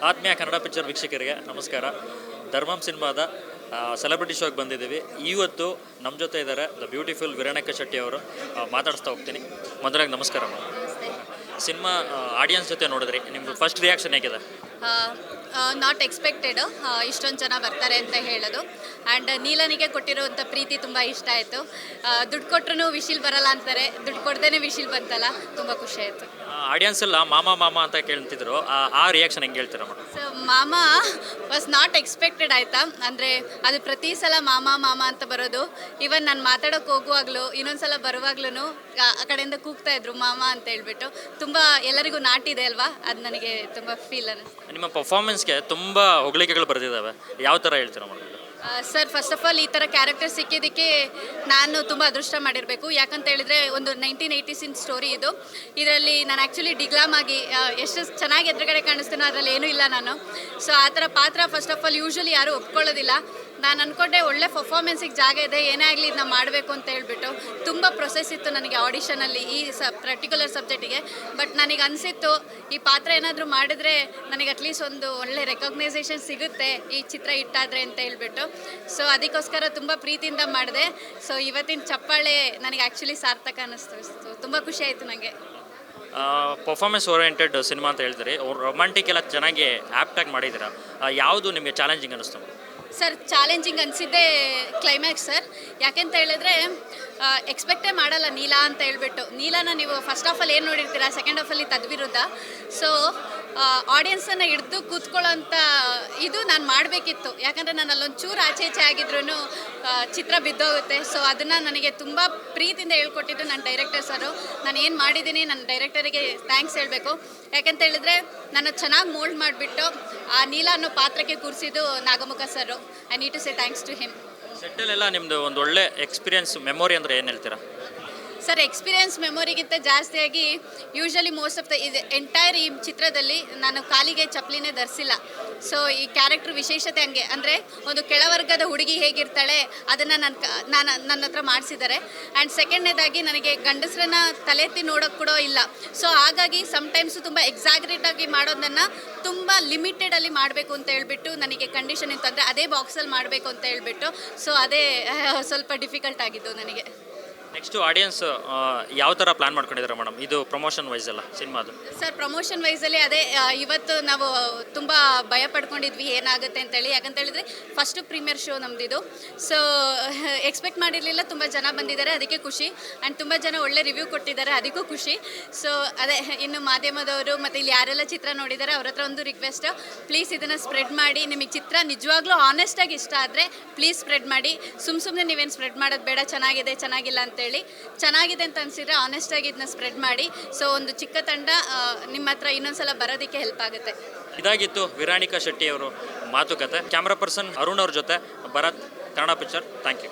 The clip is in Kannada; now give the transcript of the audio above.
ಆತ್ಮೀಯ ಕನ್ನಡ ಪಿಕ್ಚರ್ ವೀಕ್ಷಕರಿಗೆ ನಮಸ್ಕಾರ. ಧರ್ಮಂ ಸಿನಿಮಾದ ಸೆಲೆಬ್ರಿಟಿ ಶೋಗೆ ಬಂದಿದ್ದೀವಿ. ಇವತ್ತು ನಮ್ಮ ಜೊತೆ ಇದ್ದಾರೆ ದ ಬ್ಯೂಟಿಫುಲ್ ವಿರಾಣಿಕಾ ಶೆಟ್ಟಿ ಅವರು. ಮಾತಾಡಿಸ್ತಾ ಹೋಗ್ತೀನಿ. ಮೊದಲಾಗಿ ನಮಸ್ಕಾರ. ಸಿನಿಮಾ ಆಡಿಯನ್ಸ್ ಜೊತೆ ನೋಡಿದ್ರಿ, ನಿಮ್ಮದು ಫಸ್ಟ್ ರಿಯಾಕ್ಷನ್ ಹೇಗಿದೆ? ನಾಟ್ ಎಕ್ಸ್ಪೆಕ್ಟೆಡ್ ಇಷ್ಟೊಂದು ಜನ ಬರ್ತಾರೆ ಅಂತ ಹೇಳೋದು. ಆ್ಯಂಡ್ ನೀಲನಿಗೆ ಕೊಟ್ಟಿರೋವಂಥ ಪ್ರೀತಿ ತುಂಬ ಇಷ್ಟ ಆಯಿತು. ದುಡ್ಡು ಕೊಟ್ಟರು ವಿಶಿಲ್ ಬರಲ್ಲ ಅಂತಾರೆ, ದುಡ್ಡು ಕೊಡ್ದೇ ವಿಶಿಲ್ ಬಂತಲ್ಲ, ತುಂಬ ಖುಷಿ ಆಯಿತು. ಆಡಿಯನ್ಸ್ ಎಲ್ಲ ಮಾಮ ಮಾಮ ಅಂತ ಕೇಳ್ತಿದ್ರು, ಆ ರಿಯಾಕ್ಷನ್ ಹೆಂಗೆ ಹೇಳ್ತೀರ ಮೇಡಮ್? ಸೊ ಮಾಮ ವಾಸ್ ನಾಟ್ ಎಕ್ಸ್ಪೆಕ್ಟೆಡ್ ಆಯಿತಾ. ಅಂದರೆ ಅದು ಪ್ರತಿ ಸಲ ಮಾಮ ಮಾಮ ಅಂತ ಬರೋದು. ಈವನ್ ನಾನು ಮಾತಾಡೋಕೆ ಹೋಗುವಾಗಲೂ ಇನ್ನೊಂದು ಸಲ ಬರುವಾಗ್ಲೂ ಆ ಕಡೆಯಿಂದ ಕೂಗ್ತಾ ಇದ್ರು ಮಾಮ ಅಂತ ಹೇಳ್ಬಿಟ್ಟು. ತುಂಬ ಎಲ್ಲರಿಗೂ ನಾಟಿದೆ ಅಲ್ವಾ, ಅದು ನನಗೆ ತುಂಬ ಫೀಲ್ ಅನ್ನಿಸ್ತು. ನಿಮ್ಮ ಪರ್ಫಾರ್ಮೆನ್ಸ್ಗೆ ತುಂಬ ಹೊಗಳಿಕೆಗಳು ಬರೆದಿದ್ದಾವೆ, ಯಾವ ಥರ ಹೇಳ್ತೀರಾ madam? Sir, first of all ಈ ಥರ ಕ್ಯಾರೆಕ್ಟರ್ ಸಿಕ್ಕಿದ್ದಕ್ಕೆ ನಾನು ತುಂಬ ಅದೃಷ್ಟ ಮಾಡಿರಬೇಕು. ಯಾಕಂತ ಹೇಳಿದರೆ ಒಂದು 1980s ಸ್ಟೋರಿ ಇದು. ಇದರಲ್ಲಿ ನಾನು ಆ್ಯಕ್ಚುಲಿ ಡಿಗ್ಲಾಮ್ ಆಗಿ ಎಷ್ಟು ಚೆನ್ನಾಗಿ ಎದುರುಗಡೆ ಕಾಣಿಸ್ತೀನೋ ಅದರಲ್ಲಿ ಏನೂ ಇಲ್ಲ ನಾನು. ಸೊ ಆ ಥರ ಪಾತ್ರ ಫಸ್ಟ್ ಆಫ್ ಆಲ್ ಯೂಶ್ವಲಿ ಯಾರೂ ಒಪ್ಕೊಳ್ಳೋದಿಲ್ಲ. ನಾನು ಅಂದ್ಕೊಂಡೆ ಒಳ್ಳೆ ಪರ್ಫಾರ್ಮೆನ್ಸಿಗೆ ಜಾಗ ಇದೆ, ಏನೇ ಆಗಲಿ ಇದನ್ನ ಮಾಡಬೇಕು ಅಂತ ಹೇಳ್ಬಿಟ್ಟು. ತುಂಬ ಪ್ರೊಸೆಸ್ ಇತ್ತು ನನಗೆ ಆಡಿಷನಲ್ಲಿ ಈ ಪರ್ಟಿಕ್ಯುಲರ್ ಸಬ್ಜೆಕ್ಟಿಗೆ. ಬಟ್ ನನಗೆ ಅನಿಸಿತ್ತು ಈ ಪಾತ್ರ ಏನಾದರೂ ಮಾಡಿದ್ರೆ ನನಗೆ ಅಟ್ಲೀಸ್ಟ್ ಒಂದು ಒಳ್ಳೆ ರೆಕಗ್ನೈಸೇಷನ್ ಸಿಗುತ್ತೆ ಈ ಚಿತ್ರ ಇಟ್ಟಾದರೆ ಅಂತ ಹೇಳ್ಬಿಟ್ಟು. ಸೊ ಅದಕ್ಕೋಸ್ಕರ ತುಂಬ ಪ್ರೀತಿಯಿಂದ ಮಾಡಿದೆ. ಸೊ ಇವತ್ತಿನ ಚಪ್ಪಾಳೆ ನನಗೆ ಆ್ಯಕ್ಚುಲಿ ಸಾರ್ಥಕ ಅನ್ನಿಸ್ತು. ತುಂಬ ಖುಷಿ ಆಯಿತು ನನಗೆ. ಪರ್ಫಾರ್ಮೆನ್ಸ್ ಓರಿಯೆಂಟೆಡ್ ಸಿನಿಮಾ ಅಂತ ಹೇಳಿದ್ರಿ, ರೊಮ್ಯಾಂಟಿಕ್ ಎಲ್ಲ ಚೆನ್ನಾಗಿ ಆ್ಯಪ್ಟಾಗಿ ಮಾಡಿದ್ದೀರಾ. ಯಾವುದು ನಿಮಗೆ ಚಾಲೆಂಜಿಂಗ್ ಅನ್ನಿಸ್ತು? ಸರ್, ಚಾಲೆಂಜಿಂಗ್ ಅನಿಸಿದ್ದೆ ಕ್ಲೈಮ್ಯಾಕ್ಸ್ ಸರ್. ಯಾಕೆಂತ ಹೇಳಿದ್ರೆ ಎಕ್ಸ್ಪೆಕ್ಟೇ ಮಾಡಲ್ಲ ನೀಲಾ ಅಂತ ಹೇಳ್ಬಿಟ್ಟು. ನೀಲಾನ ನೀವು ಫಸ್ಟ್ ಆಫ್ ಆಲ್ ಏನು ನೋಡಿರ್ತೀರ, ಸೆಕೆಂಡ್ ಆಫಲ್ಲಿ ತದ್ವಿರುದ್ಧ. ಸೊ ಆಡಿಯನ್ಸನ್ನು ಹಿಡ್ದು ಕೂತ್ಕೊಳ್ಳೋಂಥ ಇದು ನಾನು ಮಾಡಬೇಕಿತ್ತು. ಯಾಕಂದರೆ ನಾನು ಅಲ್ಲೊಂದು ಚೂರು ಆಚೆ ಈಚೆ ಆಗಿದ್ರೂ ಚಿತ್ರ ಬಿದ್ದೋಗುತ್ತೆ. ಸೊ ಅದನ್ನು ನನಗೆ ತುಂಬ ಪ್ರೀತಿಯಿಂದ ಹೇಳ್ಕೊಟ್ಟಿದ್ದು ನನ್ನ ಡೈರೆಕ್ಟರ್ ಸರು. ನಾನು ಏನು ಮಾಡಿದ್ದೀನಿ ನನ್ನ ಡೈರೆಕ್ಟರಿಗೆ ಥ್ಯಾಂಕ್ಸ್ ಹೇಳಬೇಕು. ಯಾಕಂತ ಹೇಳಿದ್ರೆ ನಾನು ಚೆನ್ನಾಗಿ ಮೋಲ್ಡ್ ಮಾಡಿಬಿಟ್ಟು ಆ ನೀಲಾ ಅನ್ನೋ ಪಾತ್ರಕ್ಕೆ ಕೂರಿಸಿದ್ದು Nagamukha sir. I need to say thanks to him. ಸೆಟ್ಟಲ್ಲೆಲ್ಲ ನಿಮ್ಮದು ಒಂದು ಒಳ್ಳೆ ಎಕ್ಸ್ಪೀರಿಯನ್ಸ್ ಮೆಮೊರಿ ಅಂದರೆ ಏನು ಹೇಳ್ತೀರಾ? ಸರ್, ಎಕ್ಸ್ಪೀರಿಯನ್ಸ್ ಮೆಮೊರಿಗಿಂತ ಜಾಸ್ತಿಯಾಗಿ ಯೂಶ್ವಲಿ ಮೋಸ್ಟ್ ಆಫ್ ದ ಇದು ಎಂಟೈರ್ ಈ ಚಿತ್ರದಲ್ಲಿ ನಾನು ಕಾಲಿಗೆ ಚಪ್ಪಲಿನೇ ಧರಿಸಿಲ್ಲ. ಸೊ ಈ ಕ್ಯಾರೆಕ್ಟರ್ ವಿಶೇಷತೆ ಹಂಗೆ. ಅಂದರೆ ಒಂದು ಕೆಳವರ್ಗದ ಹುಡುಗಿ ಹೇಗಿರ್ತಾಳೆ ಅದನ್ನು ನನ್ನ ಹತ್ರ ಮಾಡಿಸಿದ್ದಾರೆ. ಆ್ಯಂಡ್ ಸೆಕೆಂಡ್ನೇದಾಗಿ ನನಗೆ ಗಂಡಸರನ್ನ ತಲೆ ಎತ್ತಿ ನೋಡೋಕ್ಕೆ ಕೂಡ ಇಲ್ಲ. ಸೊ ಹಾಗಾಗಿ ಸಮ್ಟೈಮ್ಸು ತುಂಬ ಎಕ್ಸಾಗ್ರೇಟಾಗಿ ಮಾಡೋದನ್ನು ತುಂಬ ಲಿಮಿಟೆಡಲ್ಲಿ ಮಾಡಬೇಕು ಅಂತ ಹೇಳ್ಬಿಟ್ಟು ನನಗೆ ಕಂಡೀಷನ್ ಇತ್ತು. ಅಂದರೆ ಅದೇ ಬಾಕ್ಸಲ್ಲಿ ಮಾಡಬೇಕು ಅಂತ ಹೇಳ್ಬಿಟ್ಟು. ಸೊ ಅದೇ ಸ್ವಲ್ಪ ಡಿಫಿಕಲ್ಟ್ ಆಗಿದ್ದು ನನಗೆ. ನೆಕ್ಸ್ಟು ಆಡಿಯನ್ಸ್ ಯಾವ ಥರ ಪ್ಲ್ಯಾನ್ ಮಾಡ್ಕೊಂಡಿದ್ದಾರೆ ಮೇಡಮ್, ಇದು ಪ್ರಮೋಷನ್ ವೈಸ್ ಎಲ್ಲ ಸಿನಿಮಾದು? ಸರ್, ಪ್ರಮೋಷನ್ ವೈಸಲ್ಲಿ ಅದೇ ಇವತ್ತು ನಾವು ತುಂಬ ಭಯ ಪಡ್ಕೊಂಡಿದ್ವಿ ಏನಾಗುತ್ತೆ ಅಂತೇಳಿ. ಯಾಕಂತ ಹೇಳಿದ್ರೆ ಫಸ್ಟು ಪ್ರೀಮಿಯರ್ ಶೋ ನಮ್ಮದಿದು. ಸೊ ಎಕ್ಸ್ಪೆಕ್ಟ್ ಮಾಡಿರಲಿಲ್ಲ, ತುಂಬ ಜನ ಬಂದಿದ್ದಾರೆ, ಅದಕ್ಕೆ ಖುಷಿ. ಆ್ಯಂಡ್ ತುಂಬ ಜನ ಒಳ್ಳೆ ರಿವ್ಯೂ ಕೊಟ್ಟಿದ್ದಾರೆ, ಅದಕ್ಕೂ ಖುಷಿ. ಸೊ ಅದೇ ಇನ್ನು ಮಾಧ್ಯಮದವರು ಮತ್ತು ಇಲ್ಲಿ ಯಾರೆಲ್ಲ ಚಿತ್ರ ನೋಡಿದ್ದಾರೆ ಅವ್ರ ಹತ್ರ ಒಂದು ರಿಕ್ವೆಸ್ಟ್, ಪ್ಲೀಸ್ ಇದನ್ನು ಸ್ಪ್ರೆಡ್ ಮಾಡಿ. ನಿಮಗೆ ಚಿತ್ರ ನಿಜವಾಗ್ಲೂ ಆನೆಸ್ಟಾಗಿ ಇಷ್ಟ ಆದರೆ ಪ್ಲೀಸ್ ಸ್ಪ್ರೆಡ್ ಮಾಡಿ. ಸುಮ್ಮನೆ ನೀವೇನು ಸ್ಪ್ರೆಡ್ ಮಾಡೋದು ಬೇಡ, ಚೆನ್ನಾಗಿದೆ ಚೆನ್ನಾಗಿಲ್ಲ ಅಂತೇಳಿ. ಚೆನ್ನಾಗಿದೆ ಅಂತ ಅನಿಸಿದ್ರೆ ಆನೆಸ್ಟಾಗಿ ಇದನ್ನ ಸ್ಪ್ರೆಡ್ ಮಾಡಿ. ಸೊ ಒಂದು ಚಿಕ್ಕ ತಂಡ ನಿಮ್ಮ ಹತ್ರ ಇನ್ನೊಂದ್ಸಲ ಬರೋದಕ್ಕೆ ಹೆಲ್ಪ್ ಆಗುತ್ತೆ. ಇದಾಗಿತ್ತು ವಿರಾಣಿಕಾ ಶೆಟ್ಟಿ ಅವರು ಮಾತುಕತೆ. ಕ್ಯಾಮ್ರಾ ಪರ್ಸನ್ ಅರುಣ್ ಅವ್ರ ಜೊತೆ Bharat, Kannada picture. Thank you.